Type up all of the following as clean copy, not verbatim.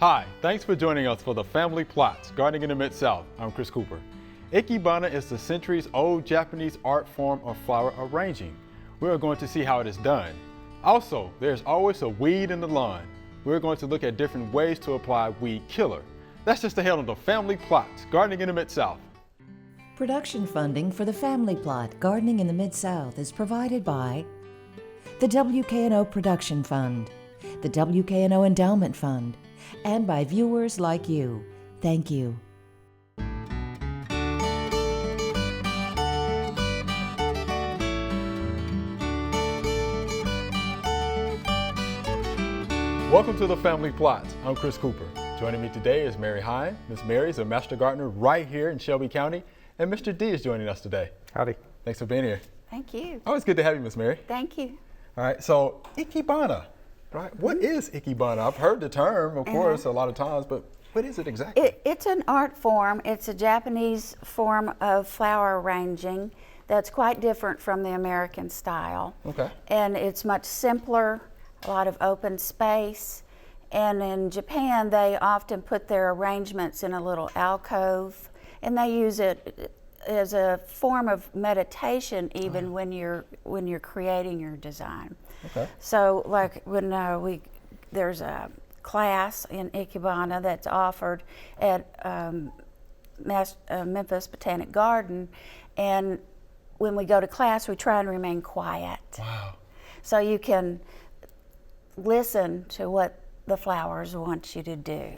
Hi, thanks for joining us for the Family Plots, Gardening in the Mid-South. I'm Chris Cooper. Ikebana is the centuries-old Japanese art form of flower arranging. We are going to see how it is done. Also, there's always a weed in the lawn. We're going to look at different ways to apply weed killer. That's just ahead on the Family Plots, Gardening in the Mid-South. Production funding for the Family Plot, Gardening in the Mid-South is provided by the WKNO Production Fund, the WKNO Endowment Fund, and by viewers like you. Thank you. Welcome to the Family Plots. I'm Chris Cooper. Joining me today is Mary Hine. Miss Mary is a master gardener right here in Shelby County, and Mr. D is joining us today. Howdy. Thanks for being here. Thank you. Always good to have you, Miss Mary. Thank you. All right, so Ikebana, right? What is Ikebana? I've heard the term, of course, a lot of times, but what is it exactly? It's an art form. It's a Japanese form of flower arranging that's quite different from the American style. Okay. And it's much simpler, a lot of open space. And in Japan, they often put their arrangements in a little alcove, and they use it as a form of meditation even when you're creating your design. Okay. So like when there's a class in Ikebana that's offered at Memphis Botanic Garden, and when we go to class we try and remain quiet. Wow. So you can listen to what the flowers want you to do.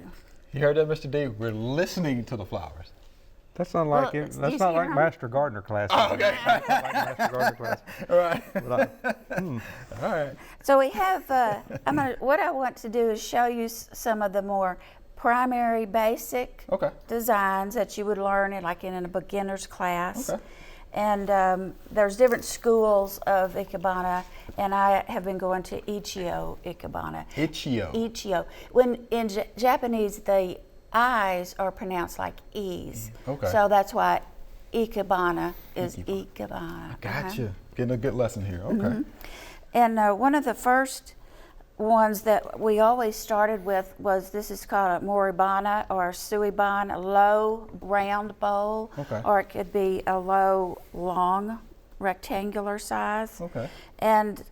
You heard that, Mr. D? We're listening to the flowers. That's not like Well, it. That's you not see like how- master gardener class. Oh, okay. That's not like master gardener class. All right. But All right. So we have, what I want to do is show you some of the more primary basic Okay. designs that you would learn in a beginner's class. Okay. And there's different schools of Ikebana, and I have been going to Ichio Ikebana. Ichio. Ichio. When in Japanese, the I's are pronounced like E's. Okay. So that's why Ikebana is Ikebana. Gotcha. Getting a good lesson here. Okay. And one of the first ones that we always started with was, this is called a moribana or suiban, a low round bowl, Okay. or it could be a low long rectangular size. Okay. And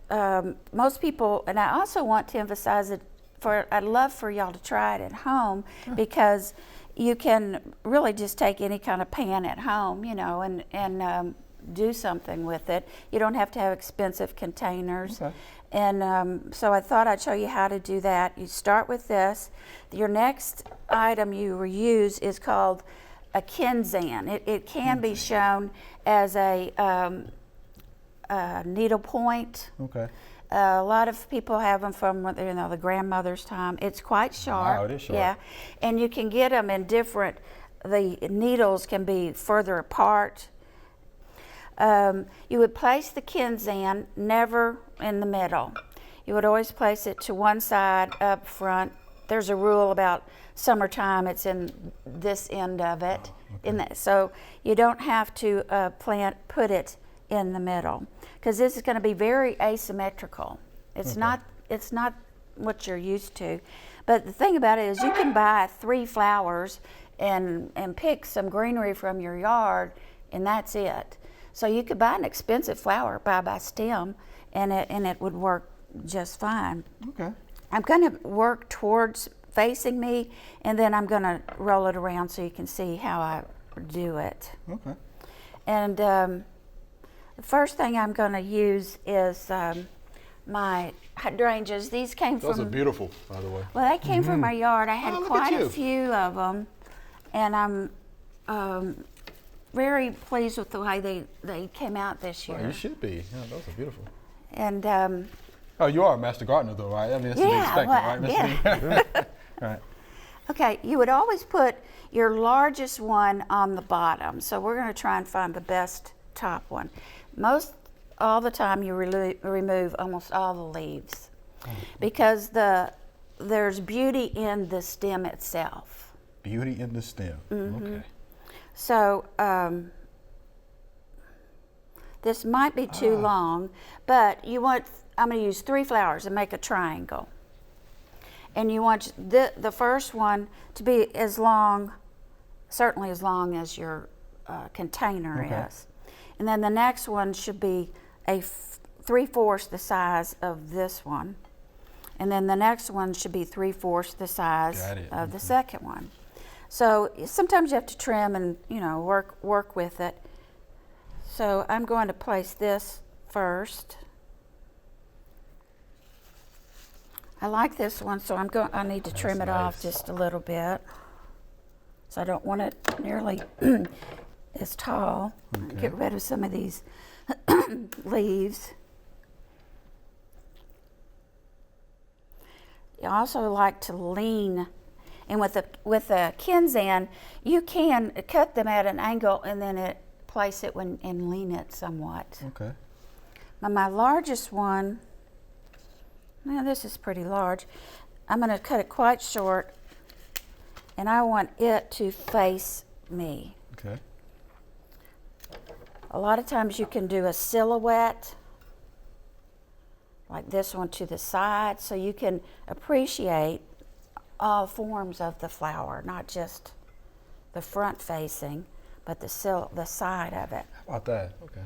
most people, and I also want to emphasize it, I'd love for y'all to try it at home, because you can really just take any kind of pan at home, and do something with it. You don't have to have expensive containers. Okay. And so I thought I'd show you how to do that. You start with this. Your next item you use is called a kenzan. It can be shown as a needle point. Okay. A lot of people have them from the grandmother's time. It's quite sharp. Wow, it is sharp. Yeah, and you can get them in different. The needles can be further apart. You would place the kenzan never in the middle. You would always place it to one side up front. There's a rule about summertime, it's in this end of it. So you don't have to put it in the middle, because this is going to be very asymmetrical. It's not what you're used to. But the thing about it is, you can buy 3 flowers and pick some greenery from your yard, and that's it. So you could buy an expensive flower by stem, and it would work just fine. Okay. I'm going to work towards facing me, and then I'm going to roll it around so you can see how I do it. Okay. And the first thing I'm going to use is my hydrangeas. These came Those are from, beautiful, by the way. well, they came from my yard. I had Oh, look at quite a you. few of them, and I'm very pleased with the way they came out this year. Oh, you should be. Yeah, those are beautiful. And Oh, you are a master gardener, though, right? I mean, that's to be Yeah, expected, well, right, Mr. D? Right. okay, you would always put your largest one on the bottom. So we're going to try and find the best top one. All the time you remove almost all the leaves, because there's beauty in the stem itself. Beauty in the stem. Okay. So this might be too long, but I'm going to use 3 flowers and make a triangle. And you want the first one to be as long, certainly as long as your container Okay. is. And then the next one should be 3/4 the size of this one. And then the next one should be 3/4 the size Got it. of the second one. So sometimes you have to trim and, you know, work with it. So I'm going to place this first. I like this one, so I need to trim it off nice. just a little bit. So I don't want it nearly as tall. Get rid of some of these leaves. You also like to lean, and with a Kinzan, you can cut them at an angle and then place it and lean it somewhat. Okay. Now my largest one, now this is pretty large. I'm going to cut it quite short, and I want it to face me. Okay. A lot of times you can do a silhouette, like this one to the side, so you can appreciate all forms of the flower, not just the front facing, but the side of it. How about that? Okay.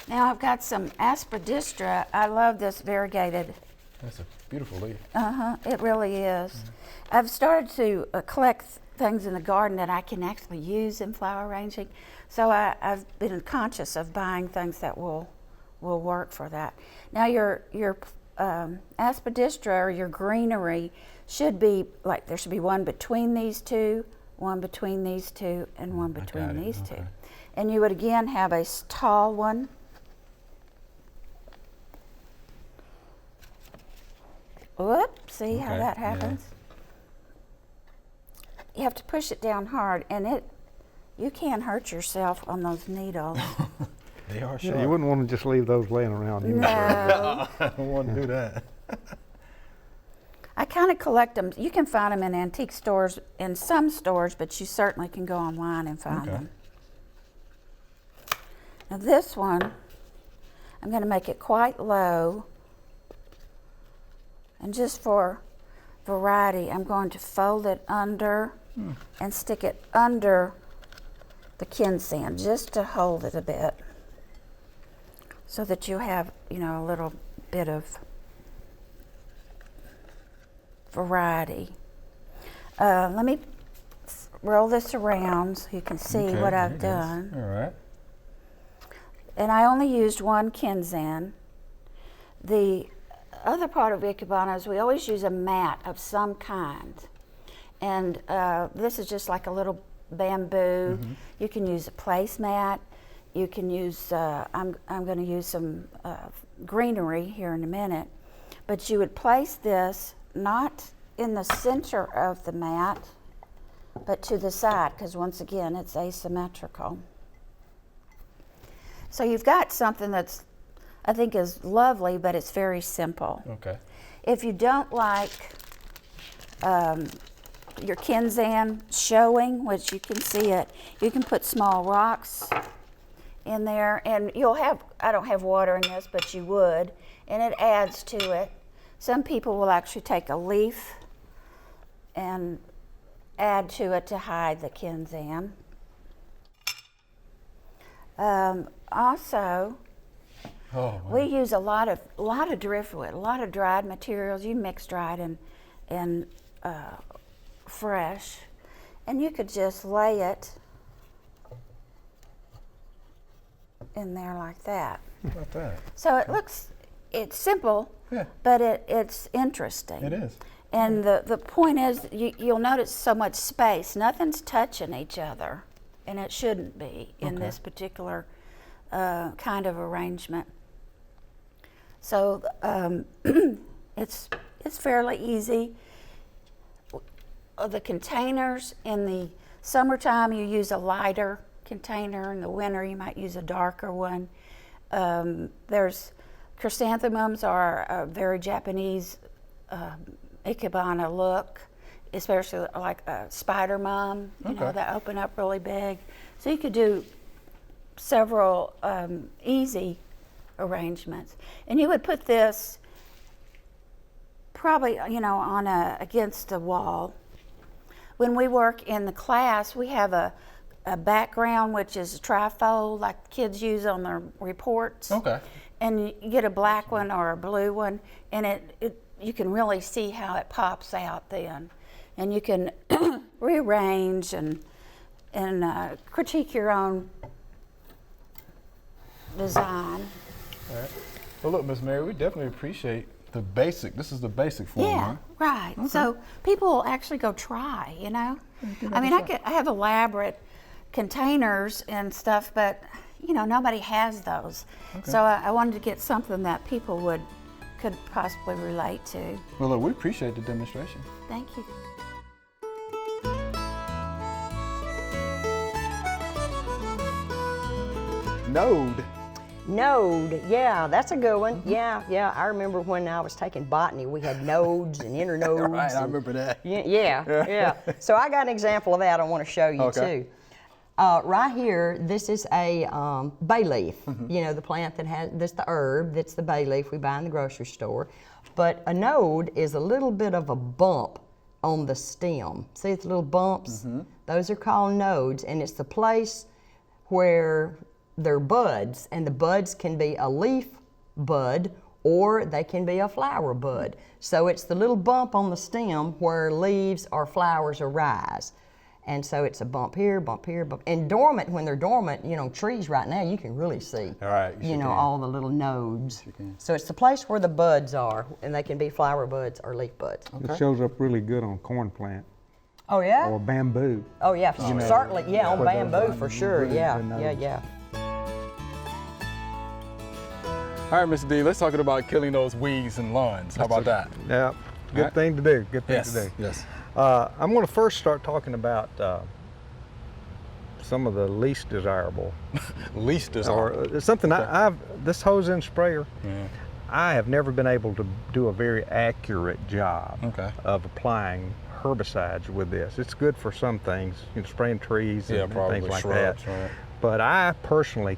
Now I've got some aspidistra. I love this variegated. That's a beautiful leaf. It really is. I've started to collect things in the garden that I can actually use in flower arranging. So I've been conscious of buying things that will work for that. Now your aspidistra or your greenery should be like, there should be one between these two, one between these two, and one between it. these two. Okay. And you would again have a tall one. Whoop, see how Okay, that yeah. happens? You have to push it down hard, and you can hurt yourself on those needles. They are Yeah, sharp. you wouldn't want to just leave those laying around. either. No. I don't want to do that. I kind of collect them. You can find them in antique stores, in some stores, but you certainly can go online and find Okay. them. Now this one, I'm going to make it quite low. And just for variety, I'm going to fold it under and stick it under the Kinzan just to hold it a bit, so that you have, you know, a little bit of variety. Let me roll this around so you can see Okay, what there I've it is. done. All right. And I only used one Kinzan. The other part of Ikebana is we always use a mat of some kind. And this is just like a little bamboo. You can use a placemat. You can use, I'm going to use some greenery here in a minute. But you would place this not in the center of the mat, but to the side, because once again, it's asymmetrical. So you've got something that's, I think, is lovely, but it's very simple. Okay. If you don't like your Kinzan showing, which you can see it, you can put small rocks in there, and you'll have, I don't have water in this, but you would, and it adds to it. Some people will actually take a leaf and add to it to hide the Kinzan. Also, Oh, we use a lot of driftwood, a lot of dried materials. You mix dried and fresh, and you could just lay it in there like that. how about that? So it looks, it's simple, Yeah. but it's interesting. It is. And the point is, you'll notice so much space. Nothing's touching each other, and it shouldn't be in Okay. this particular kind of arrangement. So it's fairly easy. The containers, in the summertime you use a lighter container. In the winter you might use a darker one. There's chrysanthemums are a very Japanese Ikebana look, especially like a spider mum, you know, Okay. that open up really big. So you could do several easy arrangements. And you would put this probably, on against a wall. When we work in the class, we have a background, which is a trifold, like kids use on their reports. Okay. And you get a black one or a blue one, and you can really see how it pops out then. And you can rearrange and critique your own design. All right. Well, look, Miss Mary, we definitely appreciate the basic. This is the basic form, Yeah, huh? right. Okay. So people will actually go try, I mean, I have elaborate containers and stuff, but nobody has those. Okay. So I wanted to get something that people could possibly relate to. Well, look, we appreciate the demonstration. Thank you. Node. Node, yeah, that's a good one. Yeah, I remember when I was taking botany, we had nodes and internodes. Right, I remember that. Yeah. So I got an example of that I want to show you too. Right here, this is a bay leaf. The plant that has, that's the herb, that's the bay leaf we buy in the grocery store. But a node is a little bit of a bump on the stem. See the little bumps? Those are called nodes, and it's the place where they're buds, and the buds can be a leaf bud or they can be a flower bud. So it's the little bump on the stem where leaves or flowers arise. And so it's a bump here, bump. And dormant, when they're dormant, trees right now, you can really see, all right, all the little nodes. So it's the place where the buds are, and they can be flower buds or leaf buds. Okay. It shows up really good on corn plant. Oh, yeah? Or bamboo. Oh, yeah, certainly, on bamboo for sure, yeah. All right, Mr. D, let's talk about killing those weeds and lawns. How about that? Yeah, good thing to do, good thing to do. Yes. I'm going to first start talking about some of the least desirable. Least desirable. Or something this hose end sprayer, I have never been able to do a very accurate job of applying herbicides with this. It's good for some things, spraying trees and things like shrubs, that. Right. But I personally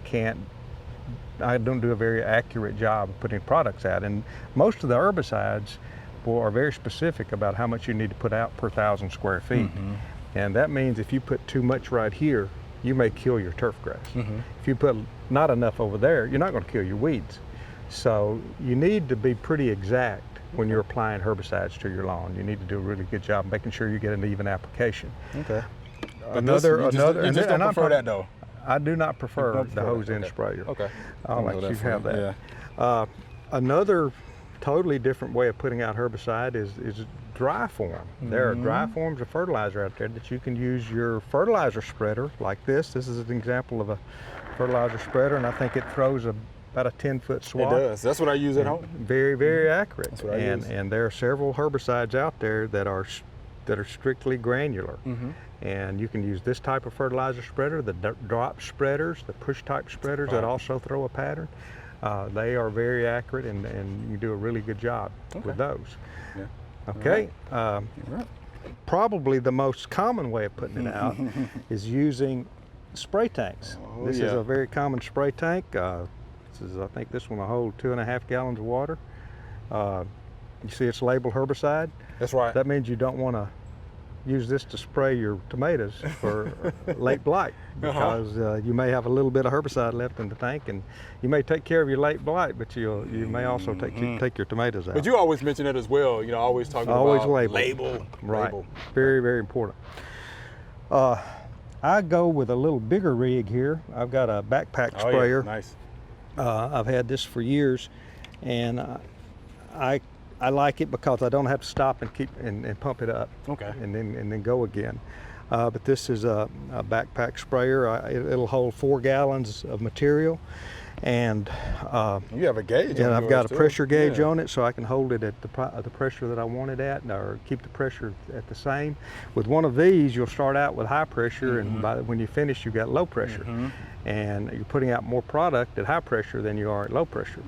I don't do a very accurate job of putting products out. And most of the herbicides are very specific about how much you need to put out per 1,000 square feet. And that means if you put too much right here, you may kill your turf grass. If you put not enough over there, you're not going to kill your weeds. So you need to be pretty exact when you're applying herbicides to your lawn. You need to do a really good job making sure you get an even application. Okay. You just don't prefer that though? I do not prefer the hose end sprayer. Okay. I'll let you have that. Yeah. Another totally different way of putting out herbicide is dry form. There are dry forms of fertilizer out there that you can use your fertilizer spreader like this. This is an example of a fertilizer spreader, and I think it throws about a 10-foot swath. It does. That's what I use at home. Very, very accurate. That's what I use. And there are several herbicides out there that are strictly granular. And you can use this type of fertilizer spreader, the drop spreaders, the push type spreaders that also throw a pattern. They are very accurate, and you do a really good job with those. Yeah. Okay. Probably the most common way of putting it out is using spray tanks. This is a very common spray tank. I think this one will hold 2.5 gallons of water. You see it's labeled herbicide. That's right. That means you don't want to use this to spray your tomatoes for late blight, because you may have a little bit of herbicide left in the tank, and you may take care of your late blight, but you may also take your tomatoes out. But you always mention it as well. Always talking about label. Right. Label. Very, very important. I go with a little bigger rig here. I've got a backpack sprayer. Yeah. Nice. I've had this for years, and I like it because I don't have to stop and keep and pump it up. Okay. And then go again. But this is a backpack sprayer. It'll hold 4 gallons of material, and you have a gauge. And I've got a pressure gauge on it, so I can hold it at the pressure that I want it at, or keep the pressure at the same. With one of these, you'll start out with high pressure, and when you finish, you got low pressure, and you're putting out more product at high pressure than you are at low pressure.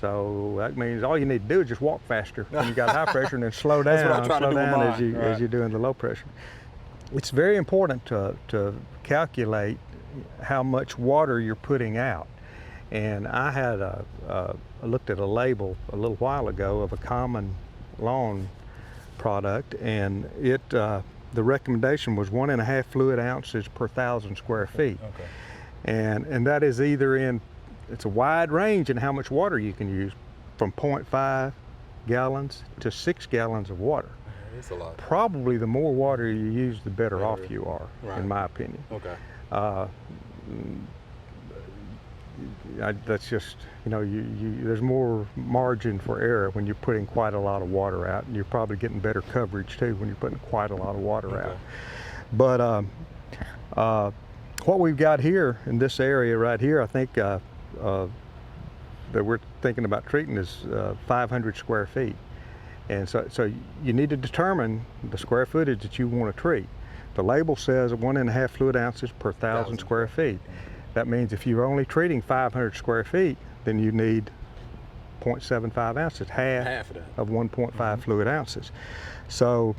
So that means all you need to do is just walk faster when you got high pressure, and then slow down, as you're doing the low pressure. It's very important to calculate how much water you're putting out. And I had I looked at a label a little while ago of a common lawn product, and it the recommendation was 1.5 fluid ounces per 1,000 square feet. Okay. And that is either it's a wide range in how much water you can use, from 0.5 gallons to 6 gallons of water. That's a lot. Probably the more water you use, the better off you are, Right. in my opinion. Okay. That's just, there's more margin for error when you're putting quite a lot of water out, and you're probably getting better coverage too when you're putting quite a lot of water out. But what we've got here in this area right here, I think that we're thinking about treating is 500 square feet. And so you need to determine the square footage that you want to treat. The label says 1.5 fluid ounces per 1,000 square feet. That means if you're only treating 500 square feet, then you need 0.75 ounces, half of 1.5 fluid ounces. So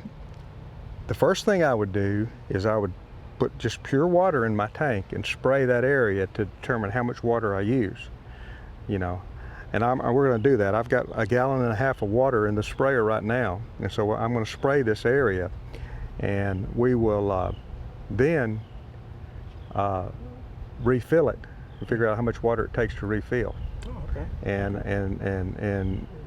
the first thing I would do is I would put just pure water in my tank and spray that area to determine how much water I use, And we're going to do that. I've got 1.5 gallons of water in the sprayer right now, and so I'm going to spray this area, and we will then refill it and figure out how much water it takes to refill. Oh, okay. And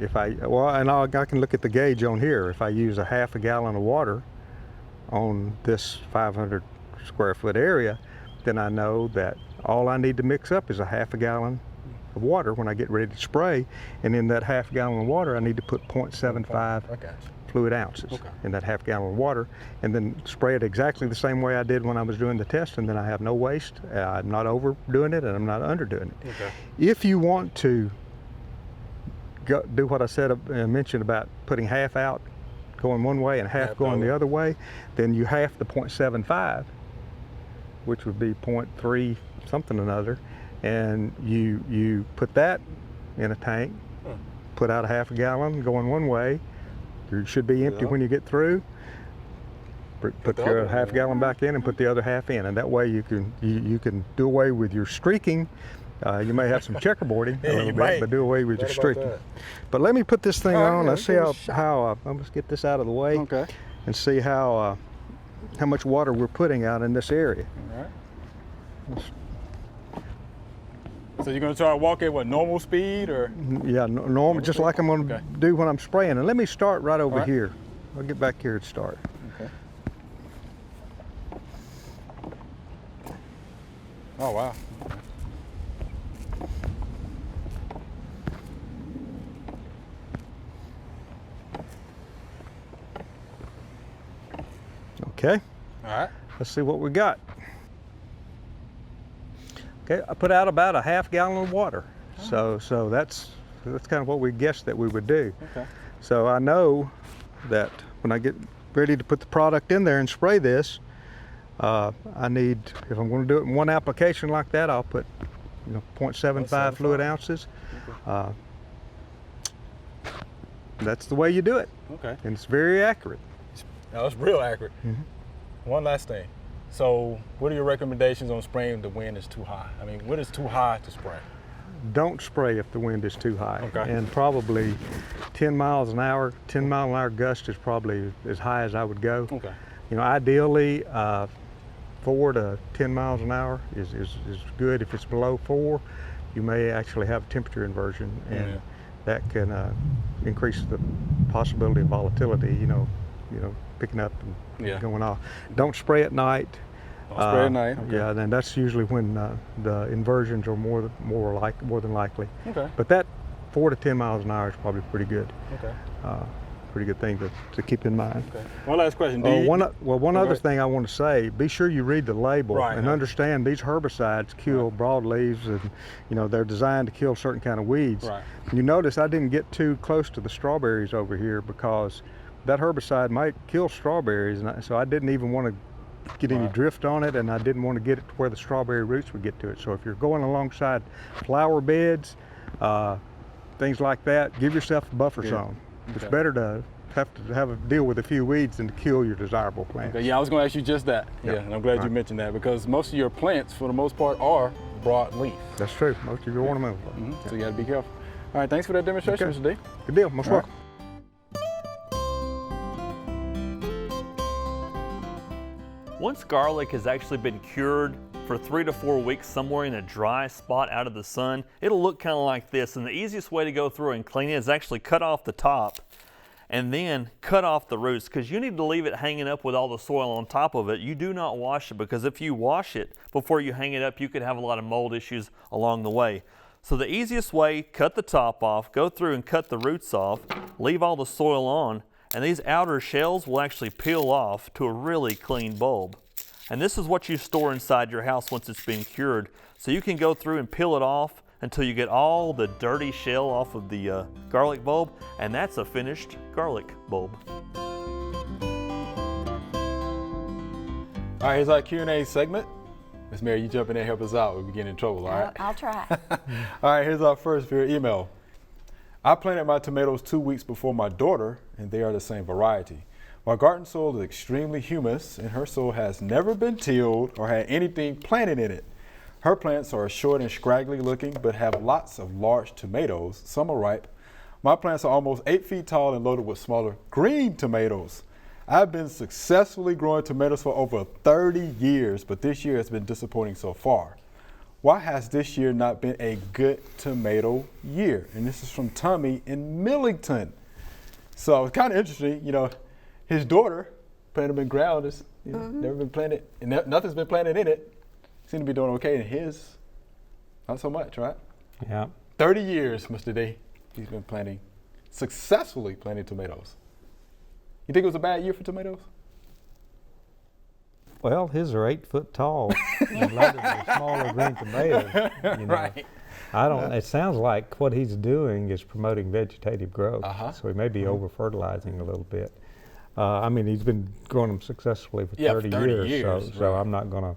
if I can look at the gauge on here. If I use 1/2 gallon of water on this 500 square foot area, then I know that all I need to mix up is 1/2 gallon of water when I get ready to spray, and in that 1/2 gallon of water I need to put 0.75 fluid ounces in that 1/2 gallon of water, and then spray it exactly the same way I did when I was doing the test, and then I have no waste. I'm not overdoing it and I'm not underdoing it. Okay. If you want to do what I said, mentioned about putting half out going one way and half going the other way, then you half the 0.75, which would be 0.3 something or another, and you put that in a tank, put out 1/2 gallon going one way. You should be empty when you get through. Put your 1/2 gallon back in and put the other half in, and that way you can do away with your streaking. You may have some checkerboarding a little bit, but do away with your streaking. But let me put this thing on. Let's see how let's get this out of the way, and see how much water we're putting out in this area. All right. So you're going to try to walk at what, normal speed, or? Yeah, normal, just like I'm going to do when I'm spraying. And let me start right over here. I'll get back here and start. Okay. Oh, wow. Okay. All right. Let's see what we got. Okay, I put out about 1/2 gallon of water. So that's kind of what we guessed that we would do. Okay. So I know that when I get ready to put the product in there and spray this, I need, if I'm going to do it in one application like that, I'll put 0.75 fluid ounces. That's the way you do it. Okay. And it's very accurate. Now, it's real accurate. One last thing. So what are your recommendations on spraying if the wind is too high? I mean, what is too high to spray? Don't spray if the wind is too high. Okay. And probably 10 miles an hour gust is probably as high as I would go. Okay. Ideally 4 to 10 miles an hour is good. If it's below 4, you may actually have temperature inversion, and that can increase the possibility of volatility, picking up and going off. Don't spray at night. Don't spray at night. Okay. Yeah, then that's usually when the inversions are more than likely. Okay. But that 4 to 10 miles an hour is probably pretty good. Okay. Pretty good thing to keep in mind. Okay. One last question. One other thing I want to say, be sure you read the label and understand these herbicides kill broadleaves, and they're designed to kill certain kind of weeds. Right. You notice I didn't get too close to the strawberries over here because that herbicide might kill strawberries, and so I didn't even want to get any drift on it, and I didn't want to get it to where the strawberry roots would get to it. So if you're going alongside flower beds, things like that, give yourself a buffer zone. It's better to have a deal with a few weeds than to kill your desirable plants. Okay, I was going to ask you just that. Yeah, and I'm glad you mentioned that, because most of your plants, for the most part, are broadleaf. That's true. Most of your ornamental. So you got to be careful. All right, thanks for that demonstration, Mr. D. Good deal. Most welcome. Once garlic has actually been cured for 3 to 4 weeks somewhere in a dry spot out of the sun, it'll look kind of like this. And the easiest way to go through and clean it is actually cut off the top and then cut off the roots, because you need to leave it hanging up with all the soil on top of it. You do not wash it, because if you wash it before you hang it up, you could have a lot of mold issues along the way. So the easiest way, cut the top off, go through and cut the roots off, leave all the soil on, and these outer shells will actually peel off to a really clean bulb. And this is what you store inside your house once it's been cured. So you can go through and peel it off until you get all the dirty shell off of the garlic bulb, and that's a finished garlic bulb. All right, here's our Q&A segment. Miss Mary, you jump in there and help us out. We'll be getting in trouble, all right? I'll try. All right, here's our first via email. I planted my tomatoes 2 weeks before my daughter, and they are the same variety. My garden soil is extremely humus, and her soil has never been tilled or had anything planted in it. Her plants are short and scraggly looking, but have lots of large tomatoes. Some are ripe. My plants are almost 8 feet tall and loaded with smaller green tomatoes. I've been successfully growing tomatoes for over 30 years, but this year has been disappointing so far. Why has this year not been a good tomato year? And this is from Tommy in Millington. So it's kind of interesting, you know, his daughter planted them in ground, it's never been planted, and nothing's been planted in it. Seem to be doing okay, and his, not so much, right? Yeah. 30 years, Mr. D, he's been successfully planting tomatoes. You think it was a bad year for tomatoes? Well, his are 8 foot tall and loaded with smaller green tomatoes. You know. Right. I don't. It sounds like what he's doing is promoting vegetative growth. So he may be over fertilizing a little bit. I mean, he's been growing them successfully for 30 years. So I'm not going to,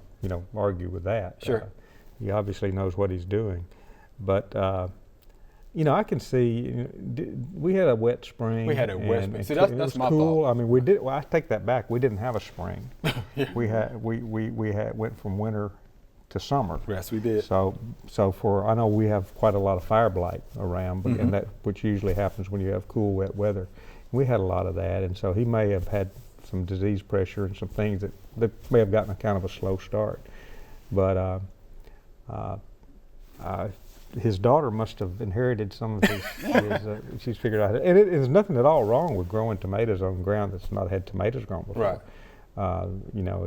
argue with that. Sure. He obviously knows what he's doing, but. I can see. We had a wet spring. We had a wet spring. See, that's my cool. thought. I mean, we did. Well, I take that back. We didn't have a spring. We went from winter to summer. Yes, we did. So I know we have quite a lot of fire blight around, but and that which usually happens when you have cool, wet weather. We had a lot of that, and so he may have had some disease pressure and some things that may have gotten a kind of a slow start, but. His daughter must have inherited some of his, she's figured out, and there's nothing at all wrong with growing tomatoes on ground that's not had tomatoes grown before. Right.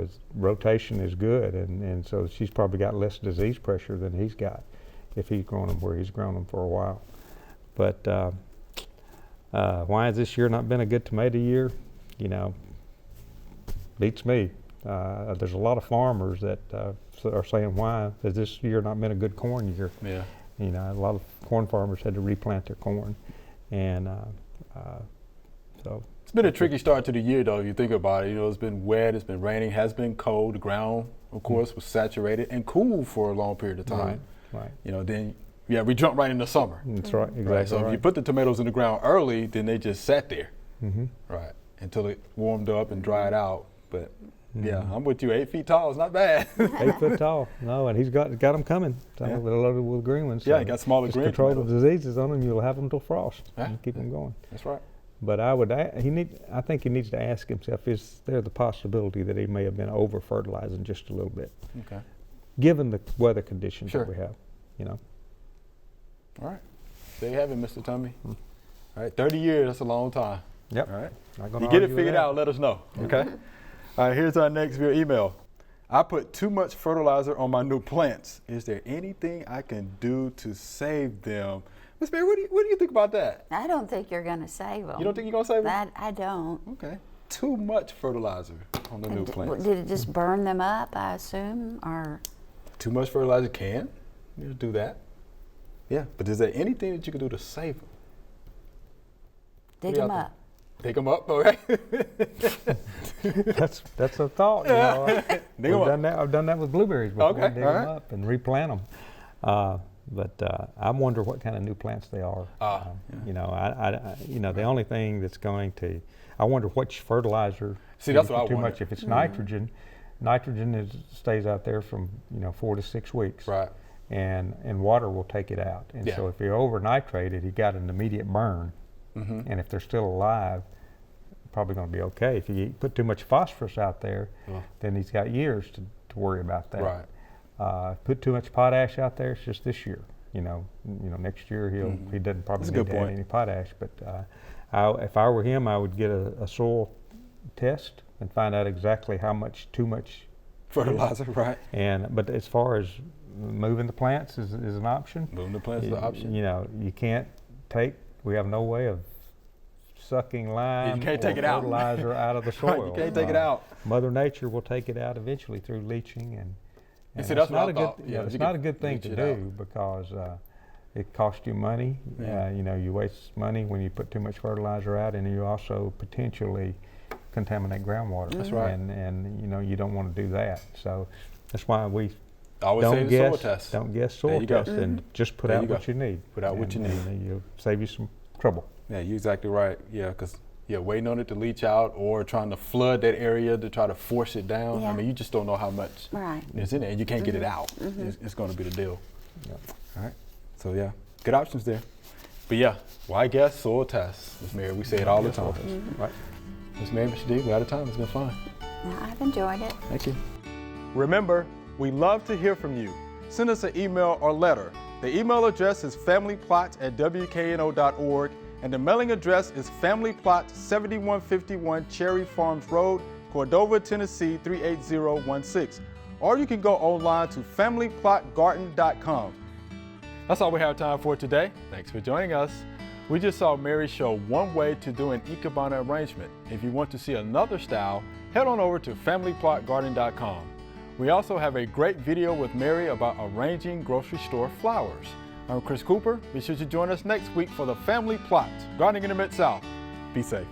His rotation is good, and so she's probably got less disease pressure than he's got if he's grown them where he's grown them for a while. But why has this year not been a good tomato year? Beats me. There's a lot of farmers that are saying, why has this year not been a good corn year? Yeah. A lot of corn farmers had to replant their corn, and so. It's been a tricky start to the year, though, if you think about it. It's been wet, it's been raining, has been cold. The ground, of course, was saturated and cool for a long period of time. Right. Then, we jumped right into summer. That's right, exactly. Right? So if you put the tomatoes in the ground early, then they just sat there, right, until it warmed up and dried out. But yeah, I'm with you. 8 feet tall is not bad. 8 foot tall. No, and he's got them coming. They're loaded with green ones. Yeah, he got smaller green. Control the diseases on them. You'll have them till frost. And keep them going. That's right. But I think he needs to ask himself: is there the possibility that he may have been over fertilizing just a little bit? Okay. Given the weather conditions that we have, All right. There you have it, Mr. Tommy. All right, 30 years. That's a long time. Yep. All right. Not gonna you get it argue with figured that. out, let us know. Okay. All right, here's our next via email. I put too much fertilizer on my new plants. Is there anything I can do to save them? Miss Mary, what do you think about that? I don't think you're going to save them. You don't think you're going to save them? I don't. Okay. Too much fertilizer on the new plants. Did it just burn them up, I assume, or? Too much fertilizer can do that. Yeah, but is there anything that you can do to save them? Dig them up. Dig them up, okay. That's a thought. I've done that with blueberries before. Okay, dig them up and replant them. But I wonder what kind of new plants they are. The only thing that's going to, I wonder which fertilizer. See, that's what I too wonder. much. If it's nitrogen, stays out there from 4 to 6 weeks. Right. And water will take it out. And so if you over nitrate it, you got an immediate burn. And if they're still alive, probably going to be okay. If you put too much phosphorus out there, then he's got years to worry about that. Right. Put too much potash out there, it's just this year. Next year he doesn't probably need to add any potash. But if I were him, I would get a soil test and find out exactly how much too much fertilizer, right? But as far as moving the plants is an option. Moving the plants is an option. You can't we have no way of sucking lime you can't take it out. fertilizer out of the soil. Right, you can't take it out. Mother Nature will take it out eventually through leaching, and see, that's it's not what I thought. it's not a good thing to do because it costs you money. Yeah. You waste money when you put too much fertilizer out, and you also potentially contaminate groundwater. That's right. And you don't want to do that. So that's why we always say the soil test. Don't guess soil test, and just put out what you need. Put out what you need. And you'll save you some trouble. Yeah, you're exactly right. Yeah, because waiting on it to leach out or trying to flood that area to try to force it down. Yeah. I mean, you just don't know how much is in there, and you can't get it out. It's going to be the deal. Yep. All right. So yeah, good options there. But yeah, why guess soil test, Ms. Mary? We say it all the time. Right. Ms. Mary, Mr. D, we're out of time. It's been fun. I've enjoyed it. Thank you. Remember, we love to hear from you. Send us an email or letter. The email address is familyplot@wkno.org, and the mailing address is Family Plot 7151 Cherry Farms Road, Cordova, Tennessee 38016. Or you can go online to familyplotgarden.com. That's all we have time for today. Thanks for joining us. We just saw Mary show one way to do an Ikebana arrangement. If you want to see another style, head on over to familyplotgarden.com. We also have a great video with Mary about arranging grocery store flowers. I'm Chris Cooper. Be sure to join us next week for the Family Plot, Gardening in the Mid-South. Be safe.